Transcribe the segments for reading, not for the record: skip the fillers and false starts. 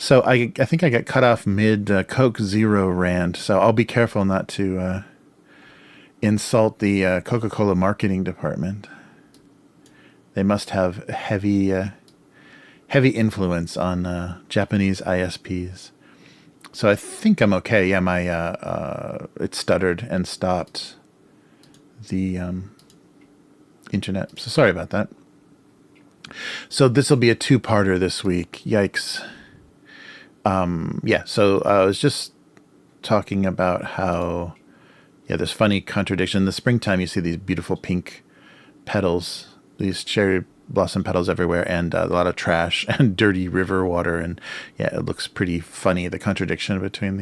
So I think I got cut off mid Coke Zero rant, so I'll be careful not to insult the Coca-Cola marketing department. They must have heavy influence on Japanese ISPs. So I think I'm okay. Yeah, my it stuttered and stopped the internet. So sorry about that. So this will be a two-parter this week. Yikes. Yeah, so I was just talking about how, yeah, there's funny contradiction. In the springtime, you see these beautiful pink petals, these cherry blossom petals everywhere, and a lot of trash and dirty river water. And yeah, it looks pretty funny, the contradiction between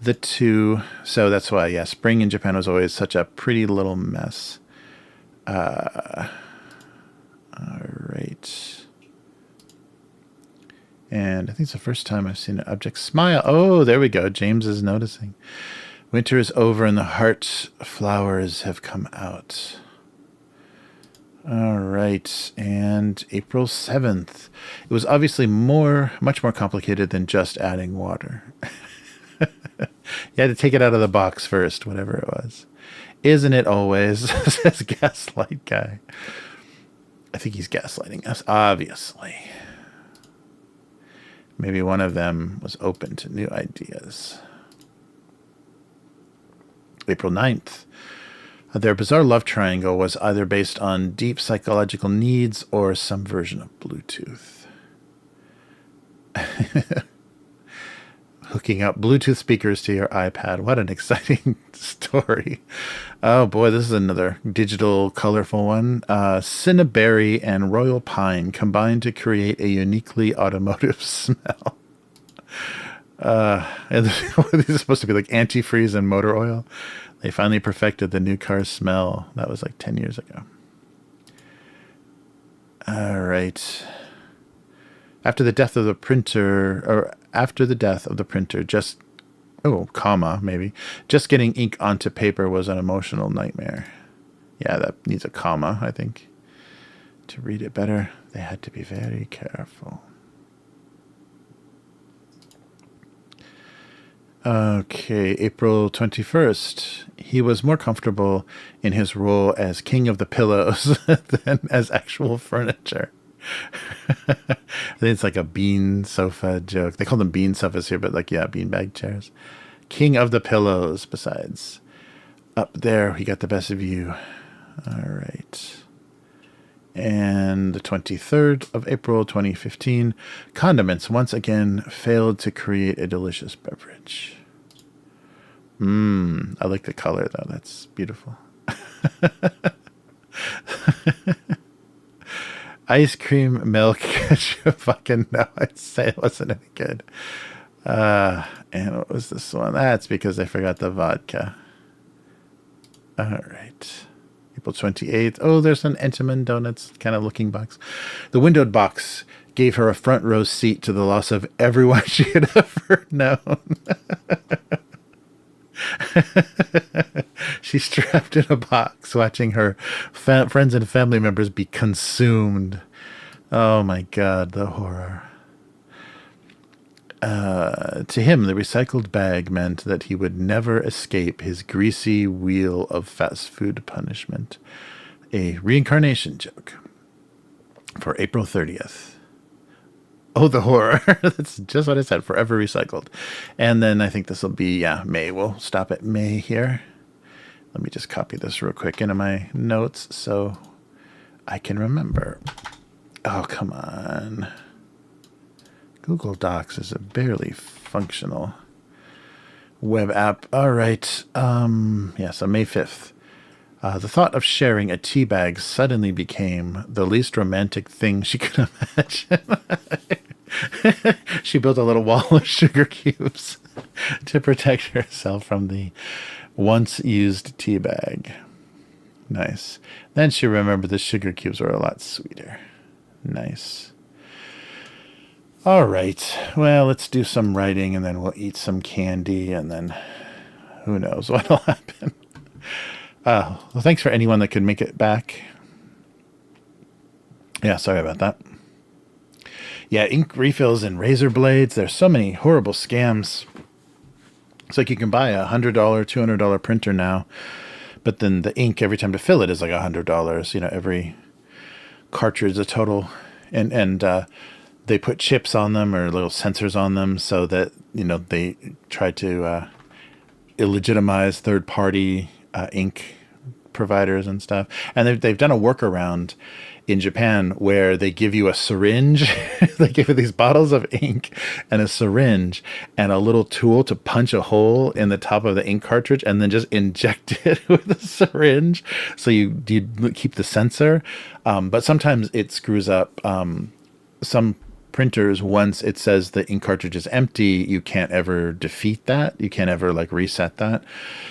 the two. So that's why, yeah, spring in Japan was always such a pretty little mess. All right. And I think it's the first time I've seen an object smile. Oh, there we go. James is noticing. Winter is over and the heart flowers have come out. All right. And April 7th. It was obviously much more complicated than just adding water. You had to take it out of the box first, whatever it was. Isn't it always? Says Gaslight Guy. I think he's gaslighting us, obviously. Maybe one of them was open to new ideas. April 9th. Their bizarre love triangle was either based on deep psychological needs or some version of Bluetooth. Hooking up Bluetooth speakers to your iPad. What an exciting story. Oh boy, this is another digital, colorful one. Cinnaberry and royal pine combined to create a uniquely automotive smell. And these are supposed to be like antifreeze and motor oil. They finally perfected the new car smell. That was like 10 years ago. All right. After the death of the printer, just getting ink onto paper was an emotional nightmare. Yeah, that needs a comma, I think. To read it better, they had to be very careful. Okay, April 21st. He was more comfortable in his role as king of the pillows than as actual furniture. I think it's like a bean sofa joke. They call them bean sofas here, but like, yeah, beanbag chairs. King of the pillows, besides. Up there, he got the best view. All right. And the 23rd of April, 2015, condiments once again failed to create a delicious beverage. I like the color, though. That's beautiful. Ice cream, milk, fucking no, I'd say it wasn't any good. And what was this one? That's because I forgot the vodka. All right. April 28th. Oh, there's an Entenmann Donuts kind of looking box. The windowed box gave her a front row seat to the loss of everyone she had ever known. She's trapped in a box watching her friends and family members be consumed. Oh my God, the horror. To him, the recycled bag meant that he would never escape his greasy wheel of fast food punishment. A reincarnation joke for April 30th. Oh, the horror. That's just what I said. Forever recycled. And then I think this will be, May. We'll stop at May here. Let me just copy this real quick into my notes so I can remember. Oh, come on. Google Docs is a barely functional web app. All right. So May 5th. The thought of sharing a tea bag suddenly became the least romantic thing she could imagine. She built a little wall of sugar cubes to protect herself from the once used tea bag. Nice. Then she remembered the sugar cubes were a lot sweeter. Nice. All right. Well, let's do some writing and then we'll eat some candy and then who knows what'll happen. Well, thanks for anyone that could make it back. Yeah, sorry about that. Yeah, ink refills and razor blades. There's so many horrible scams. It's like you can buy $100, $200 printer now, but then the ink every time to fill it is like $100. You know, every cartridge a total, and they put chips on them or little sensors on them so that they try to illegitimize third-party ink providers and stuff. And they've done a workaround in Japan where they give you a syringe. They give you these bottles of ink and a syringe and a little tool to punch a hole in the top of the ink cartridge and then just inject it with a syringe. So you keep the sensor. But sometimes it screws up. Some printers, once it says the ink cartridge is empty, you can't ever defeat that. You can't ever like reset that.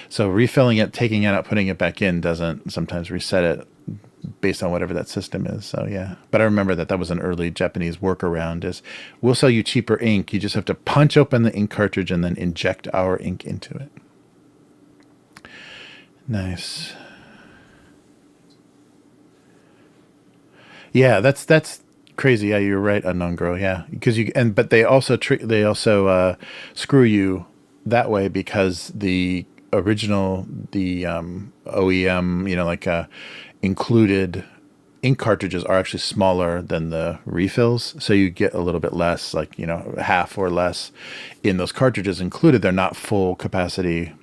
So refilling it, taking it out, putting it back in doesn't sometimes reset it based on whatever that system is. So yeah, but I remember that was an early Japanese workaround is we'll sell you cheaper ink. You just have to punch open the ink cartridge and then inject our ink into it. Nice. Yeah, that's crazy. Yeah, you're right, Unknown Girl. Yeah, because but they also screw you that way because the original, the OEM, included ink cartridges are actually smaller than the refills, so you get a little bit less, like half or less in those cartridges included. They're not full capacity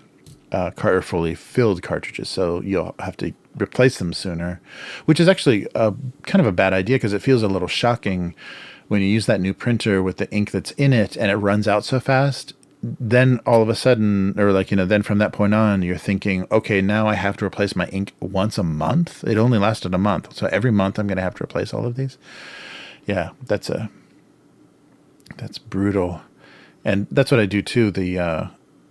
or fully filled cartridges, so you'll have to replace them sooner, which is actually kind of a bad idea because it feels a little shocking when you use that new printer with the ink that's in it and it runs out so fast. Then all of a sudden, or then from that point on, you're thinking, okay, now I have to replace my ink once a month. It only lasted a month, so every month I'm going to have to replace all of these. Yeah, that's brutal, and that's what I do too.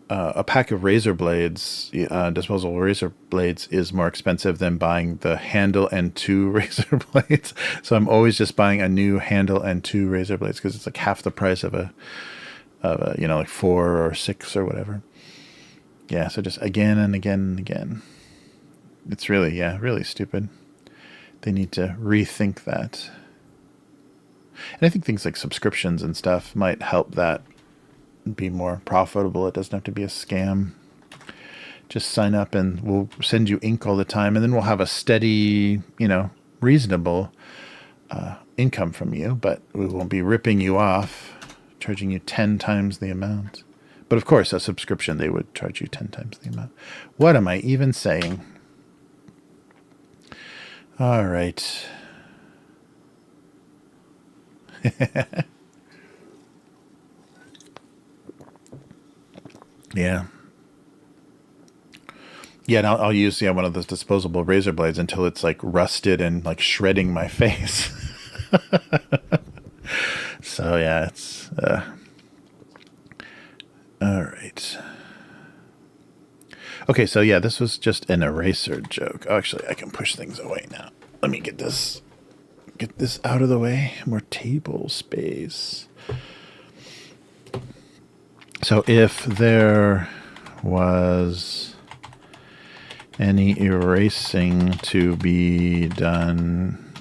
A pack of razor blades, disposable razor blades, is more expensive than buying the handle and 2 razor blades. So I'm always just buying a new handle and 2 razor blades because it's like half the price of a like 4 or 6 or whatever. Yeah, so just again and again and again. It's really stupid. They need to rethink that. And I think things like subscriptions and stuff might help that be more profitable. It doesn't have to be a scam. Just sign up and we'll send you ink all the time, and then we'll have a steady, reasonable income from you, but we won't be ripping you off, charging you 10 times the amount. But of course, a subscription, they would charge you 10 times the amount. What am I even saying? All right. Yeah. Yeah, and I'll use one of those disposable razor blades until it's like rusted and like shredding my face. So yeah, it's all right. Okay, so yeah, this was just an eraser joke. Oh, actually, I can push things away now. Let me get this out of the way. More table space. So if there was any erasing to be done,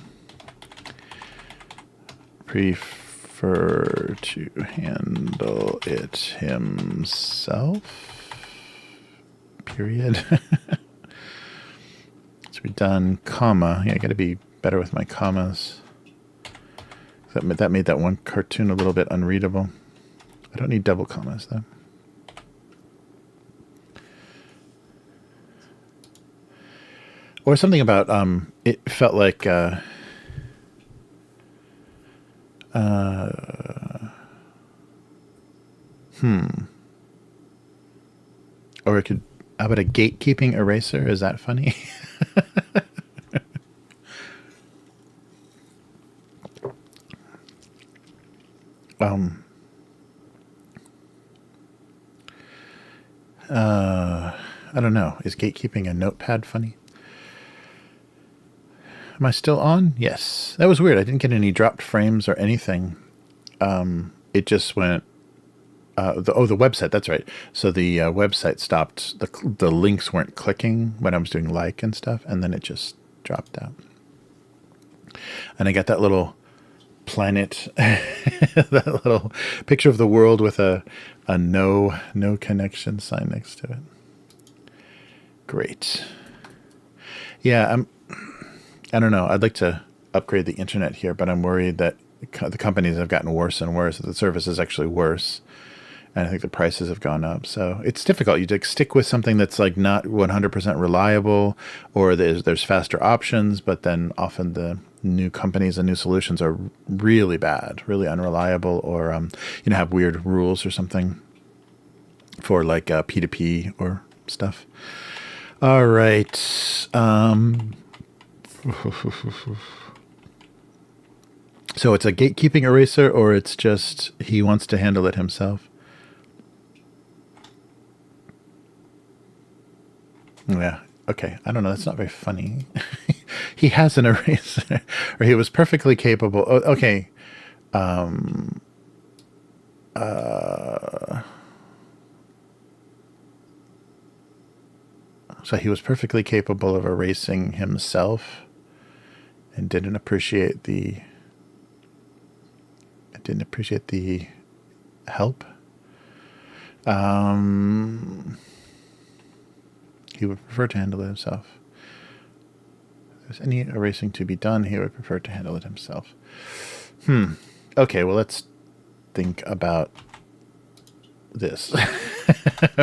prefer to handle it himself, period. To be done, comma. Yeah, I got to be better with my commas. That made that one cartoon a little bit unreadable. I don't need double commas, though. Or something about, it felt like, or it could, how about a gatekeeping eraser? Is that funny? I don't know. Is gatekeeping a notepad funny? Am I still on? Yes. That was weird. I didn't get any dropped frames or anything. It just went... the website. That's right. So the website stopped. The links weren't clicking when I was doing like and stuff, and then it just dropped out. And I got that little planet, that little picture of the world with a no connection sign next to it. Great. Yeah, I don't know. I'd like to upgrade the internet here, but I'm worried that the companies have gotten worse and worse. The service is actually worse, and I think the prices have gone up. So it's difficult. You like stick with something that's like not 100% reliable, or there's faster options, but then often the new companies and new solutions are really bad, really unreliable, or have weird rules or something for like P2P or stuff. All right. So it's a gatekeeping eraser, or it's just he wants to handle it himself? Yeah. Okay. I don't know. That's not very funny. He has an eraser, or he was perfectly capable. Oh, okay. So he was perfectly capable of erasing himself and didn't appreciate the help. He would prefer to handle it himself. If there's any erasing to be done, he would prefer to handle it himself. Okay, well, let's think about this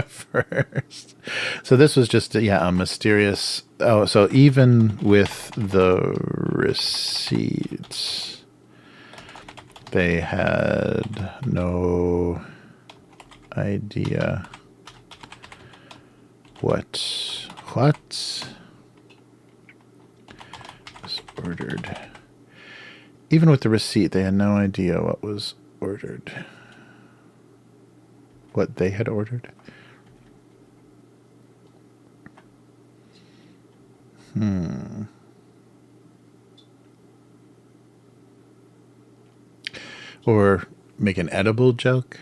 first. So this was just a mysterious. Oh, so even with the receipts, they had no idea what was ordered. Even with the receipt, they had no idea what was ordered. What they had ordered. Or make an edible joke.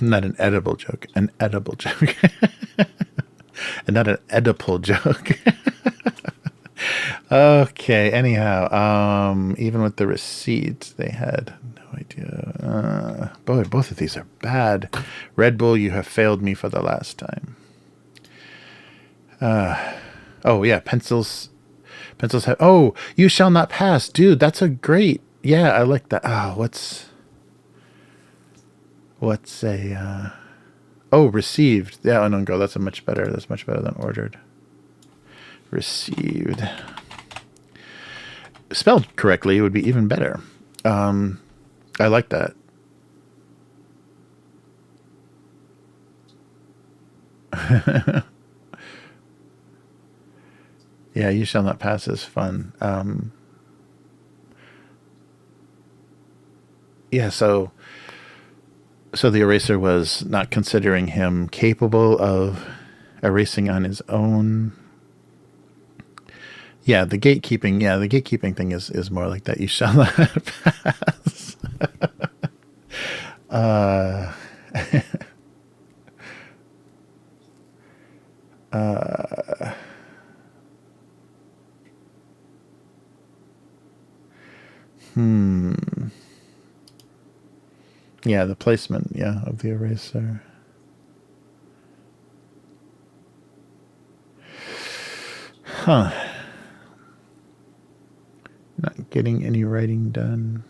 Not an edible joke, an edible joke. And not an Oedipal joke. Okay, anyhow, even with the receipts, they had no idea. Boy, both of these are bad. Red Bull, you have failed me for the last time. Oh, yeah, pencils have... Oh, you shall not pass. Dude, that's a great... Yeah, I like that. Oh, what's a... Oh, received. Yeah, go. That's much better than ordered. Received. Spelled correctly, it would be even better. I like that. Yeah, you shall not pass is fun. Yeah, so the eraser was not considering him capable of erasing on his own. Yeah, the gatekeeping thing is more like that. You shall not pass. Yeah, the placement, of the eraser. Huh. Not getting any writing done.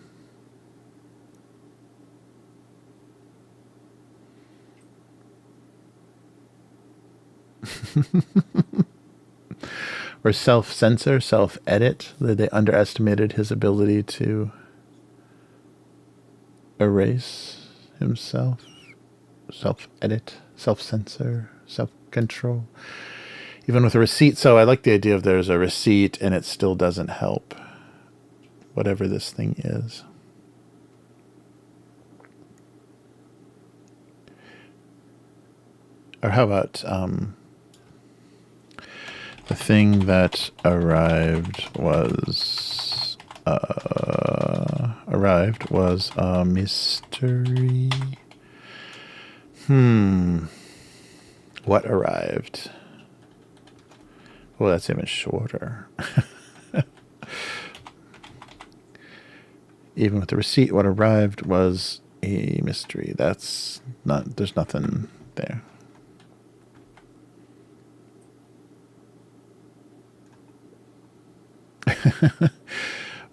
Or self-censor, self-edit. They underestimated his ability to erase himself. Self-edit, self-censor, self-control. Even with a receipt. So I like the idea of there's a receipt and it still doesn't help. Whatever this thing is. Or how about the thing that arrived was a mystery. What arrived? Well, that's even shorter. Even with the receipt, what arrived was a mystery. That's not, there's nothing there.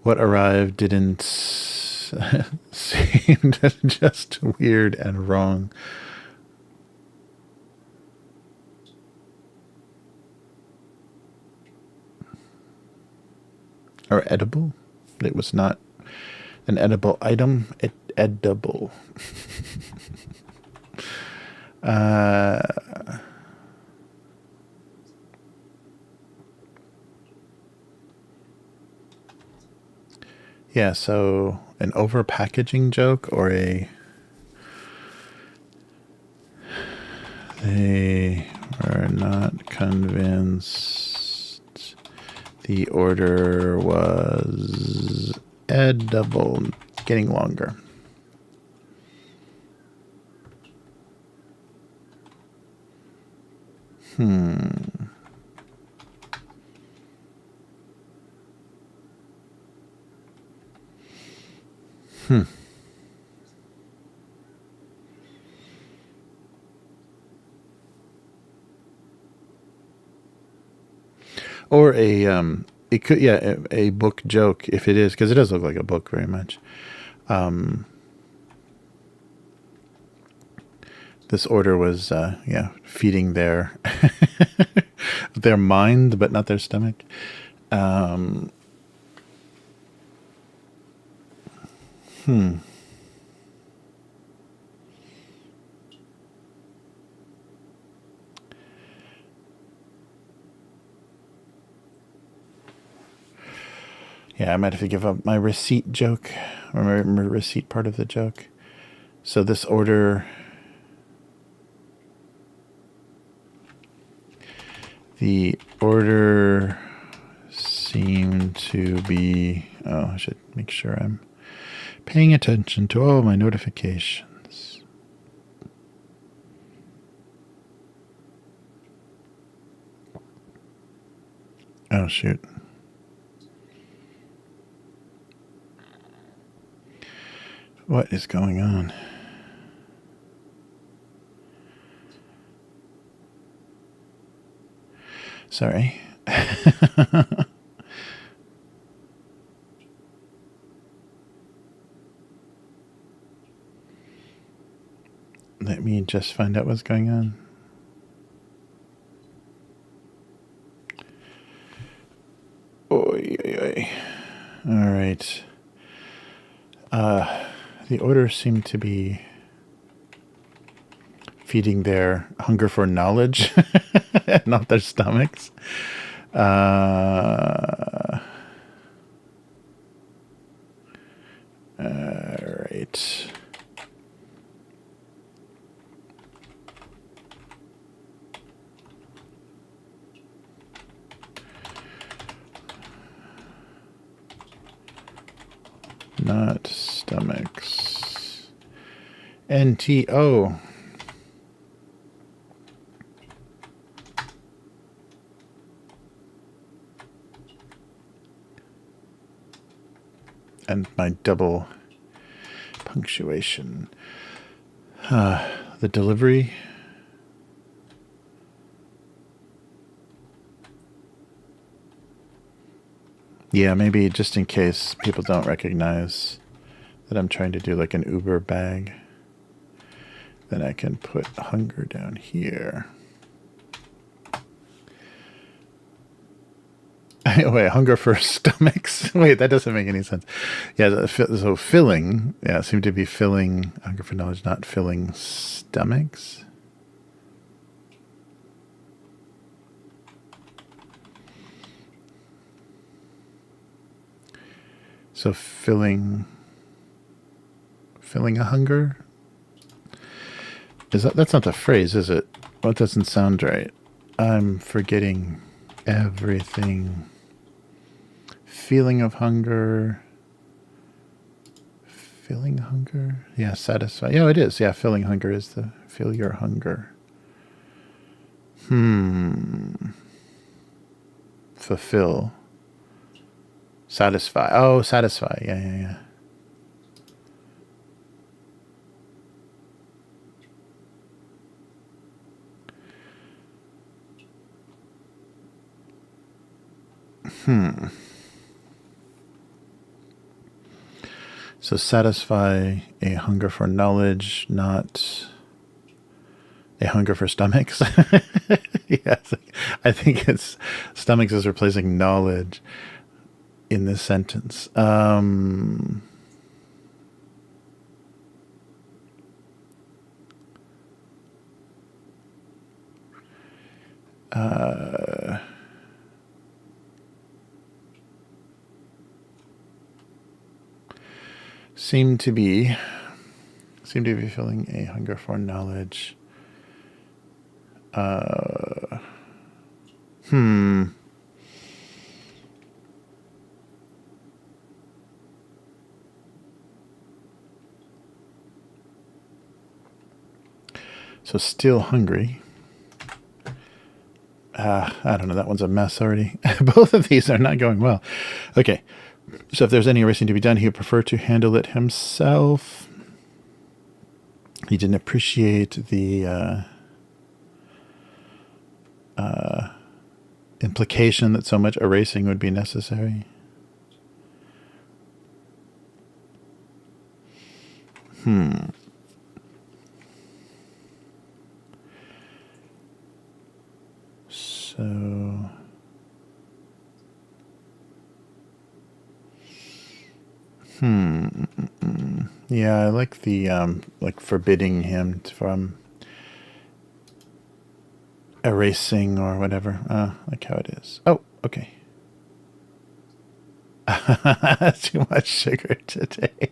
What arrived didn't seem just weird and wrong. Or edible? It was not an edible item. Edible. Yeah, so an over-packaging joke or a... They were not convinced the order was edible. Getting longer. Or a it could, yeah, a book joke if it is, because it does look like a book very much. This order was yeah, feeding their their mind but not their stomach. Yeah, I might have to give up my receipt joke, or my receipt part of the joke. So this order, the order seemed to be, oh, I should make sure I'm paying attention to all my notifications. Oh, shoot. What is going on? Sorry. Let me just find out what's going on. Oy, oy, oy. All right. The order seemed to be feeding their hunger for knowledge, not their stomachs. All right. Not stomachs. NTO. And my double punctuation. The delivery. Yeah, maybe just in case people don't recognize that I'm trying to do like an Uber bag, then I can put hunger down here. Wait, hunger for stomachs? Wait, that doesn't make any sense. Yeah, so filling, yeah, seem to be filling, hunger for knowledge, not filling stomachs. So filling a hunger? That's not the phrase, is it? Well, it doesn't sound right. I'm forgetting everything. Feeling of hunger. Filling hunger? Yeah, satisfy. Yeah, it is. Yeah, filling hunger is the feel your hunger. Fulfill. Satisfy. Oh, satisfy. Yeah. So satisfy a hunger for knowledge, not a hunger for stomachs. Yes, I think it's stomachs is replacing knowledge in this sentence. Seem to be feeling a hunger for knowledge. So still hungry. I don't know. That one's a mess already. Both of these are not going well. Okay. So if there's any erasing to be done, he would prefer to handle it himself. He didn't appreciate the implication that so much erasing would be necessary. So yeah, I like the like forbidding him from erasing or whatever. Like how it is. Oh, okay. Too much sugar today.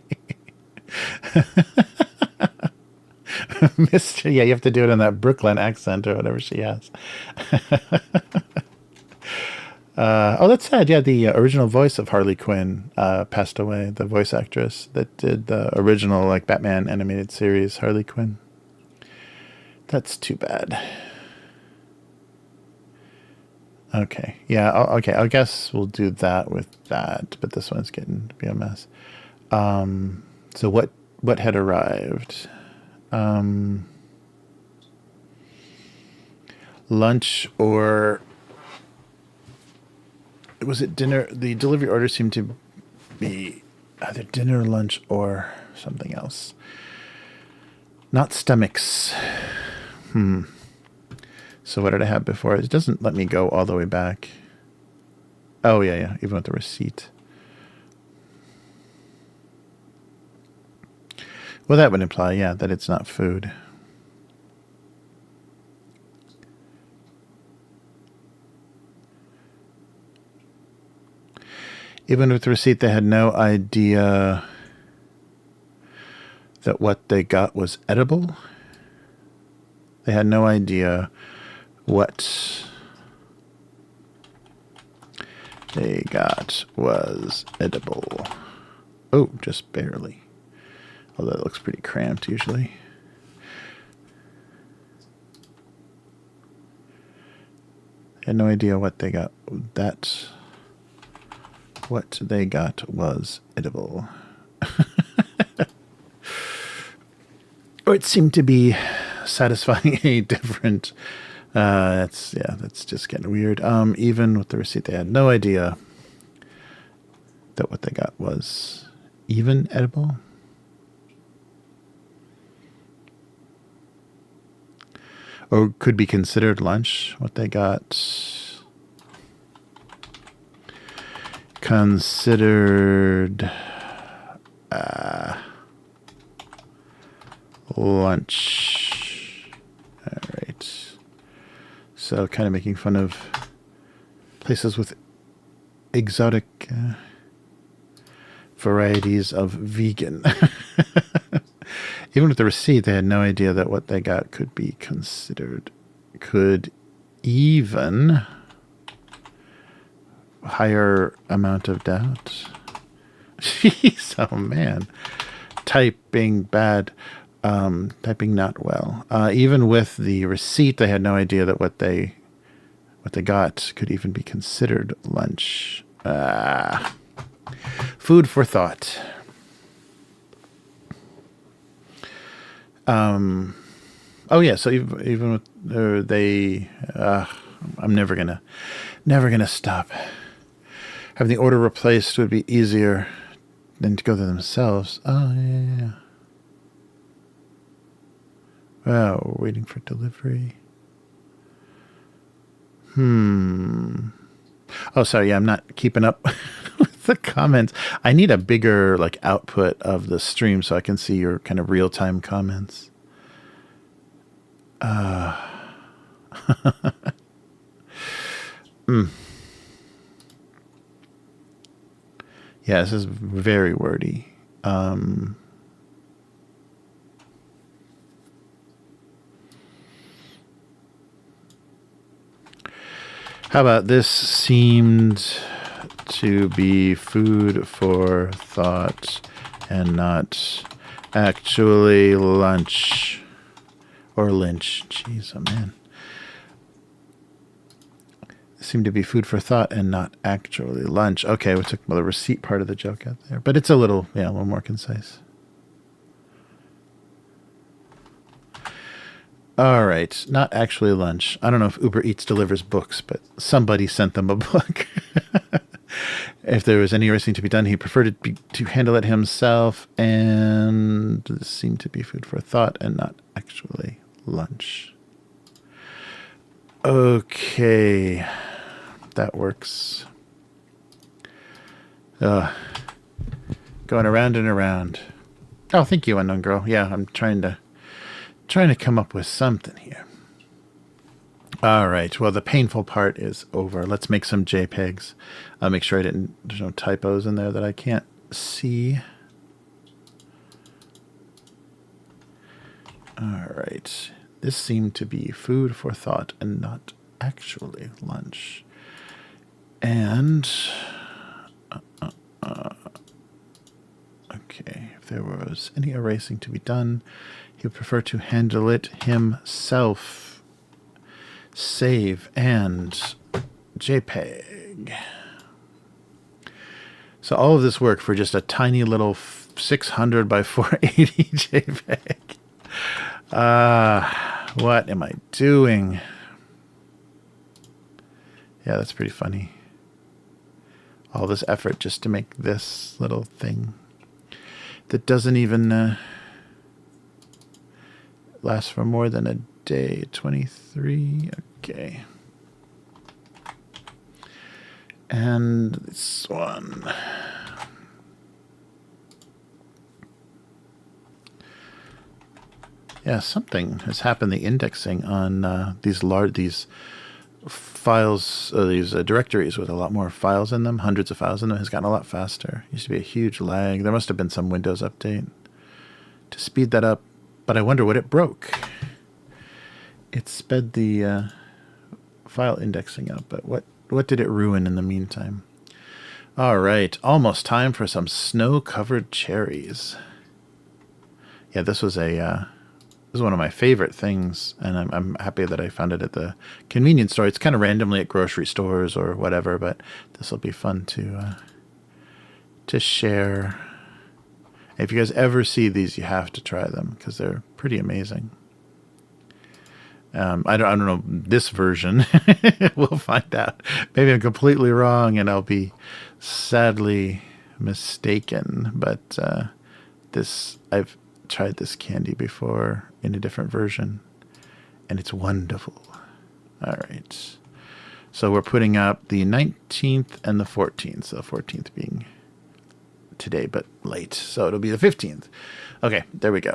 Mr. Yeah, you have to do it in that Brooklyn accent or whatever she has. Oh, that's sad. Yeah, the original voice of Harley Quinn passed away. The voice actress that did the original like Batman animated series, Harley Quinn. That's too bad. Okay. Yeah. Okay. I guess we'll do that with that. But this one's getting to be a mess. So what had arrived? Lunch or was it dinner? The delivery order seemed to be either dinner, lunch, or something else. Not stomachs. So what did I have before? It doesn't let me go all the way back. Oh, yeah. Even with the receipt. Well, that would imply, yeah, that it's not food. Even with the receipt, they had no idea that what they got was edible. They had no idea what they got was edible. Oh, just barely. Although it looks pretty cramped usually. They had no idea what they got. What they got was edible. Or it seemed to be satisfying a different. That's just getting weird. Even with the receipt, they had no idea that what they got was even edible. Or could be considered lunch. What they got considered lunch. All right. So kind of making fun of places with exotic varieties of vegan. Even with the receipt, they had no idea that what they got could be considered. Could even higher amount of doubt. Jeez, oh man. Typing bad. Typing not well. Even with the receipt, they had no idea that what they got could even be considered lunch. Food for thought. Oh yeah, so even with they, I'm never gonna stop. Having the order replaced would be easier than to go there themselves. Oh, yeah. Well, we're waiting for delivery. Oh, sorry. Yeah, I'm not keeping up with the comments. I need a bigger like output of the stream so I can see your kind of real-time comments. Yeah, this is very wordy. How about this seemed to be food for thought and not actually lunch or lynch. Jeez, oh man. Seemed to be food for thought and not actually lunch. Okay, we took the receipt part of the joke out there, but it's a little more concise. All right, not actually lunch. I don't know if Uber Eats delivers books, but somebody sent them a book. If there was any erasing to be done, he preferred to handle it himself, and this seemed to be food for thought and not actually lunch. Okay, that works. Going around and around. Oh, thank you, Unknown Girl. Yeah, I'm trying to come up with something here. All right. Well, the painful part is over. Let's make some JPEGs. I'll make sure there's no typos in there that I can't see. All right. This seemed to be food for thought and not actually lunch. And okay, if there was any erasing to be done, he would prefer to handle it himself. Save and JPEG. So all of this work for just a tiny little 600 by 480 JPEG. What am I doing? Yeah, that's pretty funny. All this effort just to make this little thing that doesn't even last for more than a day. 23. Okay. And this one. Yeah, something has happened. The indexing on these files, these directories with a lot more files in them, hundreds of files in them, has gotten a lot faster. Used to be a huge lag. There must have been some Windows update to speed that up, but I wonder what it broke. It sped the file indexing up, but what did it ruin in the meantime? All right, almost time for some snow-covered cherries. Yeah, this was one of my favorite things, and I'm happy that I found it at the convenience store. It's kind of randomly at grocery stores or whatever, but this will be fun to share. If you guys ever see these, you have to try them because they're pretty amazing. I don't know this version. We'll find out. Maybe I'm completely wrong, and I'll be sadly mistaken. But I've tried this candy before in a different version, and it's wonderful. All right. So we're putting up the 19th and the 14th. So the 14th being today, but late. So it'll be the 15th. Okay, there we go.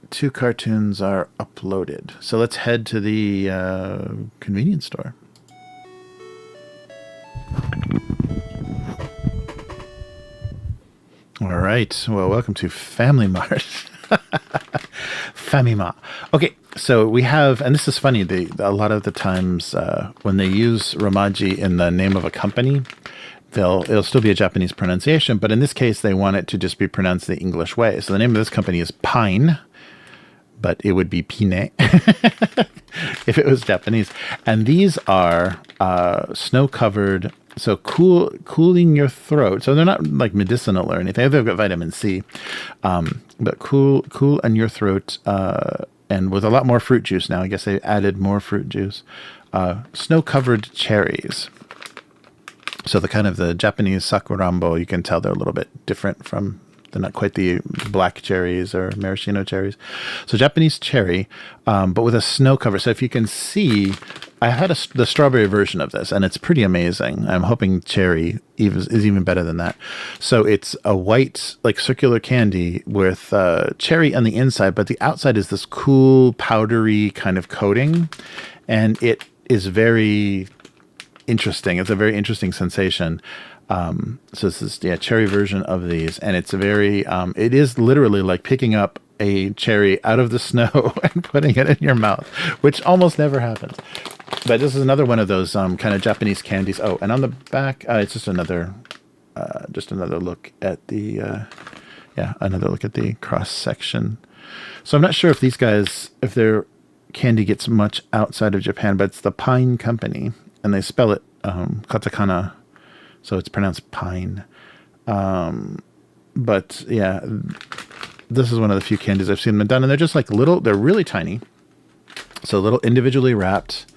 2 cartoons are uploaded. So let's head to the convenience store. All right. Well, welcome to Family Mart. Famima. Okay, so we have, and this is funny, a lot of the times when they use Romaji in the name of a company, it'll still be a Japanese pronunciation, but in this case, they want it to just be pronounced the English way. So the name of this company is Pine, but it would be Pine if it was Japanese. And these are snow-covered, so cooling your throat. So they're not like medicinal or anything. They've got vitamin C, but cool in your throat, and with a lot more fruit juice now. I guess they added more fruit juice. Snow-covered cherries. So the kind of the Japanese sakurambo, you can tell they're a little bit different from, they're not quite the black cherries or maraschino cherries. So Japanese cherry, but with a snow cover. So if you can see, I had the strawberry version of this, and it's pretty amazing. I'm hoping cherry is even better than that. So it's a white, like circular candy with cherry on the inside, but the outside is this cool, powdery kind of coating. And it is very interesting. It's a very interesting sensation. So this is cherry version of these, and it's very it is literally like picking up a cherry out of the snow and putting it in your mouth, which almost never happens. But this is another one of those kind of Japanese candies. Oh, and on the back, it's just another look at the another look at the cross section. So I'm not sure if these guys, if their candy gets much outside of Japan, but it's the Pine Company, and they spell it katakana. So it's pronounced pine. But yeah, this is one of the few candies I've seen them done. And they're just like little, they're really tiny. So little individually wrapped,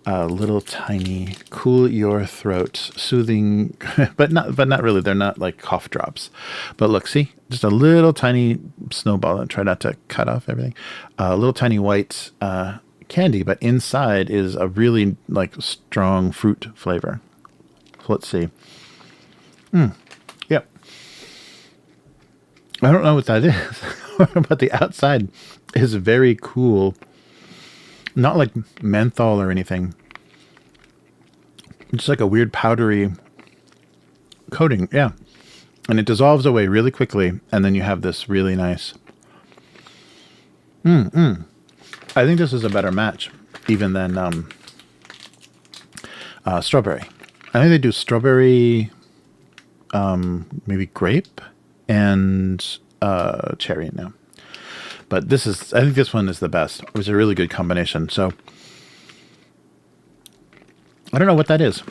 little tiny, cool your throat, soothing, but not really. They're not like cough drops. But look, see, just a little tiny snowball. And try not to cut off everything. A little tiny white candy, but inside is a really like strong fruit flavor. So let's see. Yep. I don't know what that is, but the outside is very cool. Not like menthol or anything. It's like a weird powdery coating. Yeah. And it dissolves away really quickly. And then you have this really nice. I think this is a better match even than strawberry. I think they do strawberry, maybe grape, and cherry now. But I think this one is the best. It was a really good combination. So I don't know what that is,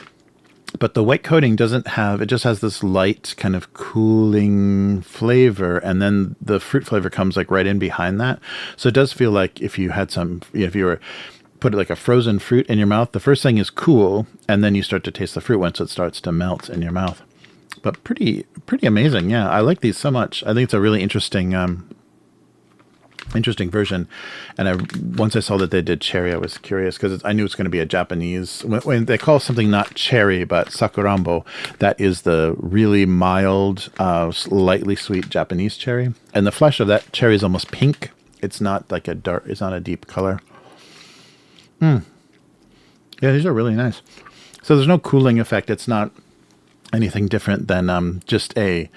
but the white coating it just has this light kind of cooling flavor. And then the fruit flavor comes like right in behind that. So it does feel like if you had if you were put like a frozen fruit in your mouth, the first thing is cool, and then you start to taste the fruit once it starts to melt in your mouth. But pretty amazing. Yeah, I like these so much. I think it's a really interesting version. And once I saw that they did cherry, I was curious because I knew it's going to be a Japanese. When they call something not cherry but sakurambo, that is the really mild, slightly sweet Japanese cherry. And the flesh of that cherry is almost pink. It's not like it's not a deep color. Yeah, these are really nice. So there's no cooling effect. It's not anything different than just a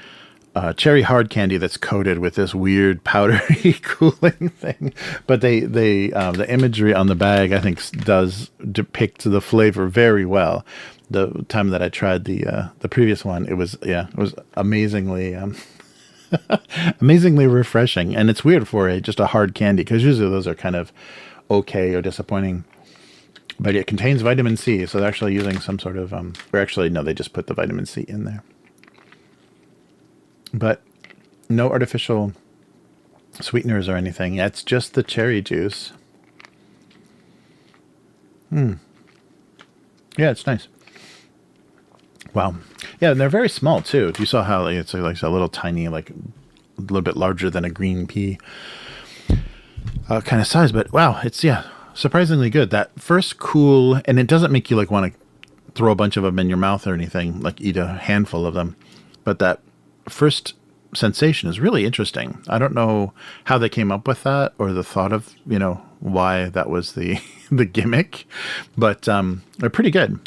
cherry hard candy that's coated with this weird powdery cooling thing. But the imagery on the bag, I think, does depict the flavor very well. The time that I tried the previous one, it was amazingly amazingly refreshing. And it's weird for just a hard candy, because usually those are kind of okay or disappointing. But it contains vitamin C, so they're actually using some sort of or actually no, they just put the vitamin C in there. But no artificial sweeteners or anything. Yeah, it's just the cherry juice. Yeah, it's nice. Wow. Yeah, and they're very small too. You saw how it's like a little tiny, like a little bit larger than a green pea kind of size. But wow, it's surprisingly good. That first cool, and it doesn't make you like want to throw a bunch of them in your mouth or anything, like eat a handful of them. But that first sensation is really interesting. I don't know how they came up with that, or the thought of, why that was the the gimmick, but they're pretty good.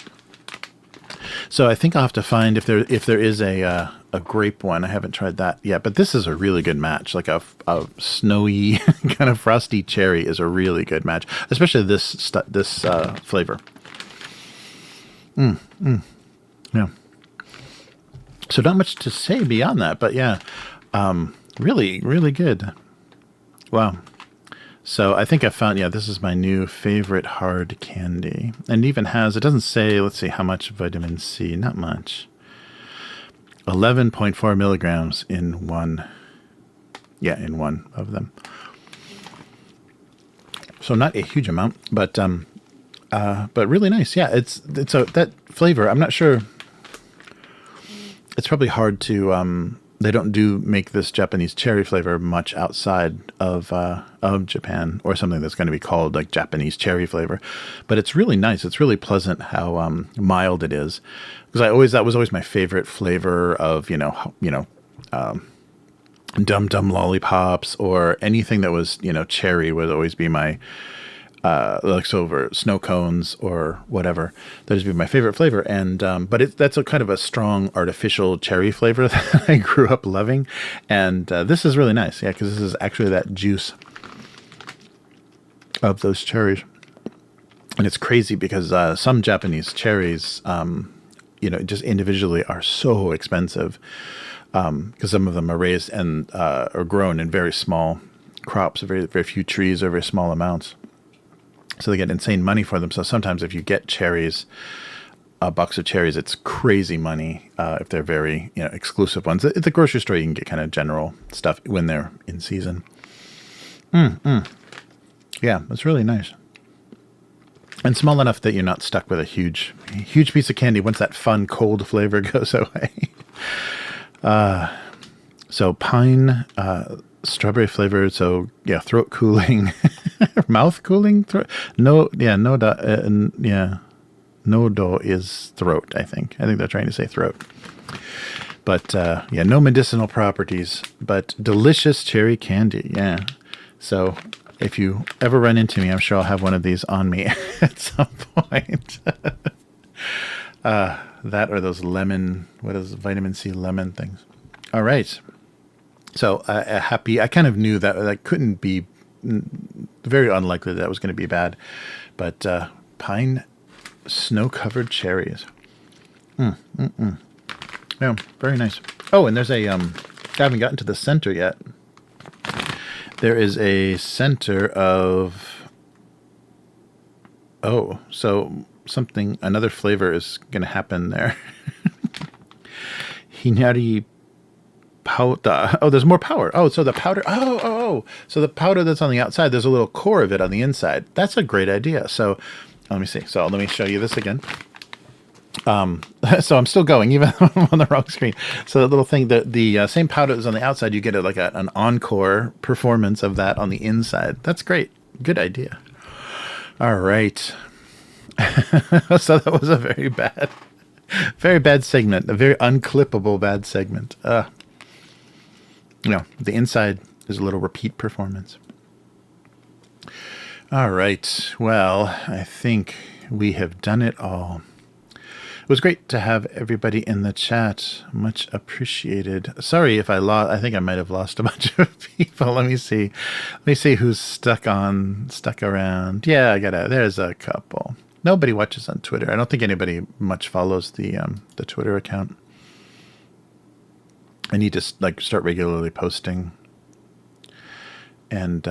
So I think I'll have to find if there is a grape one. I haven't tried that yet, but this is a really good match. Like a snowy kind of frosty cherry is a really good match, especially this flavor. Yeah. So not much to say beyond that, but yeah, really, really good. Wow. So I think I found, this is my new favorite hard candy. And even it doesn't say, let's see, how much vitamin C, not much. 11.4 milligrams in one. Yeah, in one of them. So not a huge amount, but really nice. Yeah, it's that flavor. I'm not sure it's probably hard to. They don't make this Japanese cherry flavor much outside of Japan, or something that's going to be called like Japanese cherry flavor. But it's really nice. It's really pleasant how mild it is. Because that was always my favorite flavor of Dum Dum lollipops, or anything that was cherry would always be my like over snow cones or whatever. That would be my favorite flavor. And but that's a kind of a strong artificial cherry flavor that I grew up loving. And this is really nice, yeah, because this is actually that juice of those cherries. And it's crazy because some Japanese cherries, just individually are so expensive. Because some of them are raised and are grown in very small crops, very, very few trees, or very small amounts. So they get insane money for them. So sometimes if you get cherries, a box of cherries, it's crazy money if they're very exclusive ones. At the grocery store, you can get kind of general stuff when they're in season. Yeah, it's really nice. And small enough that you're not stuck with a huge piece of candy once that fun cold flavor goes away. So pine, strawberry flavored. So yeah, throat cooling, mouth cooling. Nodo is throat. I think they're trying to say throat. But no medicinal properties, but delicious cherry candy. Yeah. So if you ever run into me, I'm sure I'll have one of these on me at some point. That or those vitamin C lemon things. All right. So happy. I kind of knew that couldn't be, very unlikely that was going to be bad. But pine snow-covered cherries. Yeah, very nice. Oh, and there's I haven't gotten to the center yet. There is a center of, so another flavor is going to happen there. Hinari powder. Oh, there's more powder. Oh, so the powder. So the powder that's on the outside, there's a little core of it on the inside. That's a great idea. So let me see. So let me show you this again. So I'm still going, even though I'm on the wrong screen. So the little thing, the same powder that's on the outside, you get an encore performance of that on the inside. That's great. Good idea. All right. So that was a very bad segment, a very unclippable bad segment. The inside is a little repeat performance. All right. Well, I think we have done it all. It was great to have everybody in the chat. Much appreciated. Sorry if I think I might have lost a bunch of people. Let me see who's stuck around. Yeah, there's a couple. Nobody watches on Twitter. I don't think anybody much follows the Twitter account. I need to start regularly posting and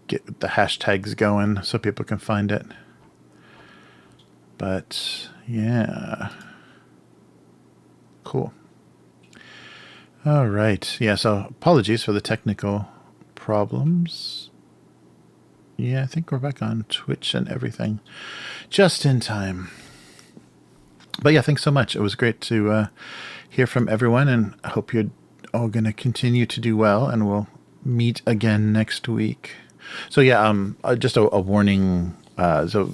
get the hashtags going so people can find it. But yeah, cool. All right. Yeah. So apologies for the technical problems. Yeah, I think we're back on Twitch and everything just in time. But yeah, thanks so much. It was great to hear from everyone, and I hope you're all going to continue to do well, and we'll meet again next week. So yeah, just a warning. So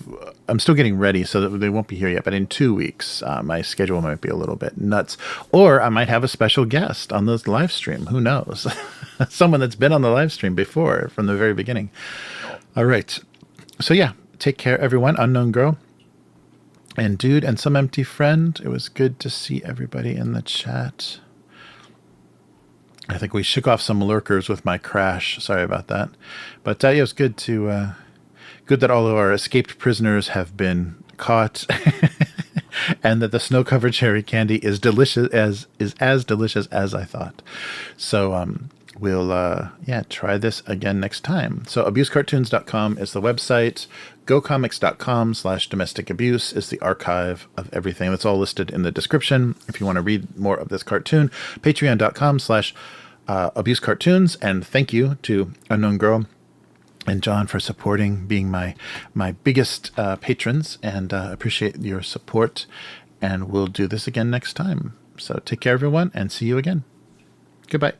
I'm still getting ready, so that they won't be here yet. But in 2 weeks, my schedule might be a little bit nuts, or I might have a special guest on this live stream. Who knows? Someone that's been on the live stream before from the very beginning. All right. So yeah, take care, everyone. Unknown Girl and Dude and Some Empty Friend. It was good to see everybody in the chat. I think we shook off some lurkers with my crash. Sorry about that. But yeah, it was good that all of our escaped prisoners have been caught, and that the snow-covered cherry candy is as delicious as I thought. So we'll try this again next time. So abusecartoons.com is the website. gocomics.com/domestic abuse is the archive of everything. That's all listed in the description. If you want to read more of this cartoon, patreon.com/abusecartoons. And thank you to Unknown Girl and John for supporting, being my biggest patrons, and appreciate your support. And we'll do this again next time. So take care, everyone, and see you again. Goodbye.